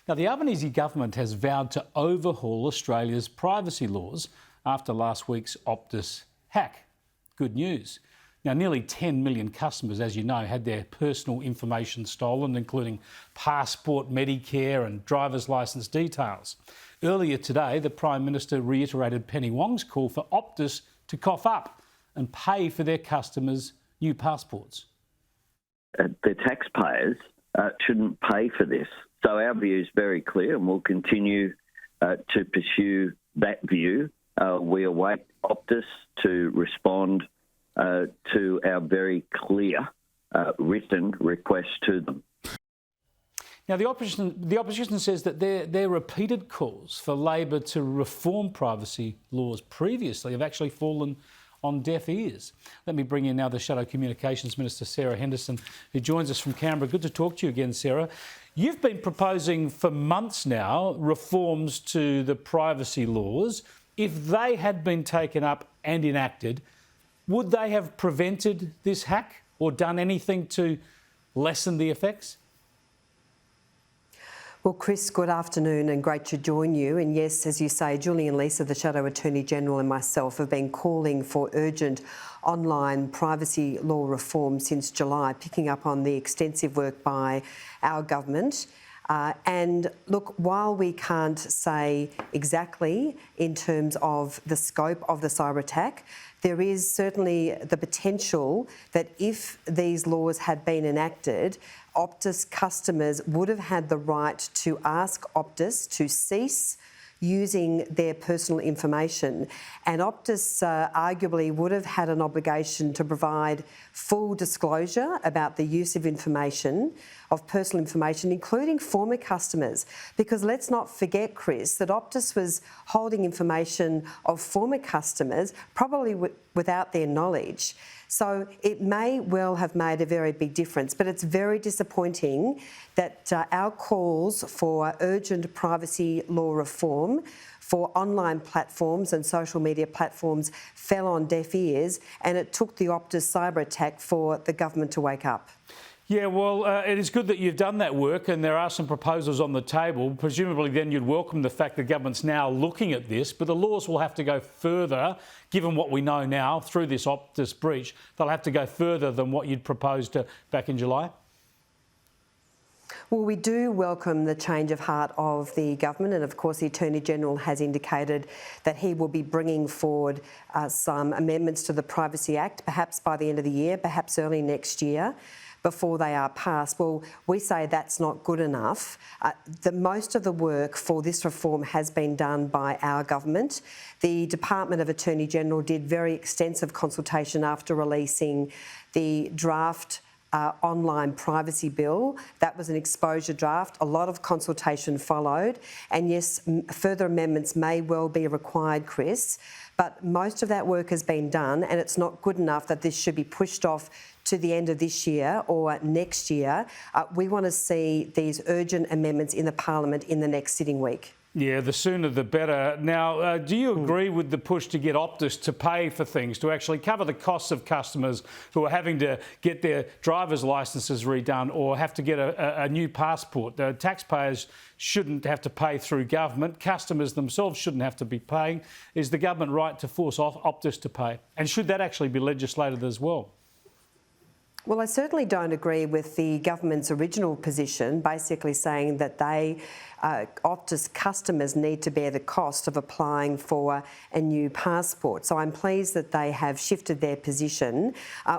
Now, the Albanese government has vowed to overhaul Australia's privacy laws after last week's Optus hack. Good news. Now, nearly 10 million customers, as you know, had their personal information stolen, including passport, Medicare and driver's licence details. Earlier today, the Prime Minister reiterated Penny Wong's call for Optus to cough up and pay for their customers' new passports. The taxpayers shouldn't pay for this. So our view is very clear, and we'll continue to pursue that view. We await Optus to respond to our very clear written request to them. Now, the opposition says that their repeated calls for Labor to reform privacy laws previously have actually fallen on deaf ears. Let me bring in now the Shadow Communications Minister, Sarah Henderson, who joins us from Canberra. Good to talk to you again, Sarah. You've been proposing for months now reforms to the privacy laws. If they had been taken up and enacted, would they have prevented this hack or done anything to lessen the effects? Well, Chris, good afternoon and great to join you. And yes, as you say, Julian Leeser, the Shadow Attorney General, and myself have been calling for urgent online privacy law reform since July, picking up on the extensive work by our government. And look, while we can't say exactly in terms of the scope of the cyber attack, there is certainly the potential that if these laws had been enacted, Optus customers would have had the right to ask Optus to cease using their personal information, and Optus arguably would have had an obligation to provide full disclosure about the use of information, of personal information, including former customers. Because let's not forget, Chris, that Optus was holding information of former customers, probably without their knowledge. So it may well have made a very big difference, but it's very disappointing that our calls for urgent privacy law reform for online platforms and social media platforms fell on deaf ears, and it took the Optus cyber attack for the government to wake up. Yeah, well, it is good that you've done that work and there are some proposals on the table. Presumably then you'd welcome the fact the government's now looking at this, but the laws will have to go further, given what we know now through this Optus breach. They'll have to go further than what you'd proposed back in July. Well, we do welcome the change of heart of the government, and of course the Attorney-General has indicated that he will be bringing forward some amendments to the Privacy Act, perhaps by the end of the year, perhaps early next year, before they are passed. Well, we say that's not good enough. Most of the work for this reform has been done by our government. The Department of Attorney-General did very extensive consultation after releasing the draft online privacy bill. That was an exposure draft. A lot of consultation followed. And yes, further amendments may well be required, Chris, but most of that work has been done, and it's not good enough that this should be pushed off to the end of this year or next year. We want to see these urgent amendments in the Parliament in the next sitting week. Yeah, the sooner the better. Now, do you agree with the push to get Optus to pay for things, to actually cover the costs of customers who are having to get their driver's licences redone or have to get a new passport? The taxpayers shouldn't have to pay through government. Customers themselves shouldn't have to be paying. Is the government right to force Optus to pay? And should that actually be legislated as well? Well, I certainly don't agree with the government's original position, basically saying that Optus customers need to bear the cost of applying for a new passport. So I'm pleased that they have shifted their position.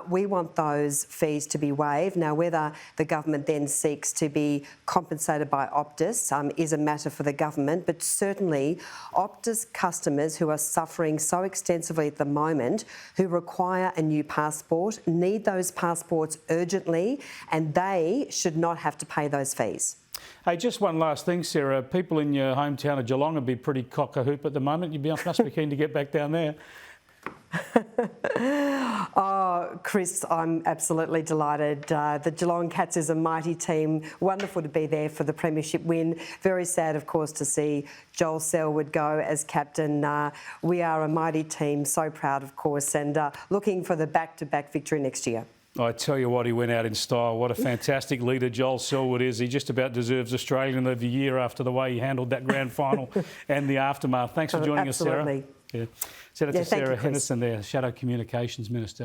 We want those fees to be waived. Now, whether the government then seeks to be compensated by Optus is a matter for the government, but certainly Optus customers who are suffering so extensively at the moment, who require a new passport, need those passports urgently, and they should not have to pay those fees. Hey, just one last thing, Sarah. People in your hometown of Geelong would be pretty cock-a-hoop at the moment. Must be keen to get back down there. Oh, Chris, I'm absolutely delighted. The Geelong Cats is a mighty team. Wonderful to be there for the premiership win. Very sad, of course, to see Joel Selwood go as captain. We are a mighty team, so proud, of course, and looking for the back-to-back victory next year. I tell you what, he went out in style. What a fantastic leader Joel Selwood is. He just about deserves Australian of the Year after the way he handled that grand final and the aftermath. Thanks for joining us, Sarah. Absolutely. Yeah. Senator Yeah, thank you, Sarah Chris. Henderson there, Shadow Communications Minister.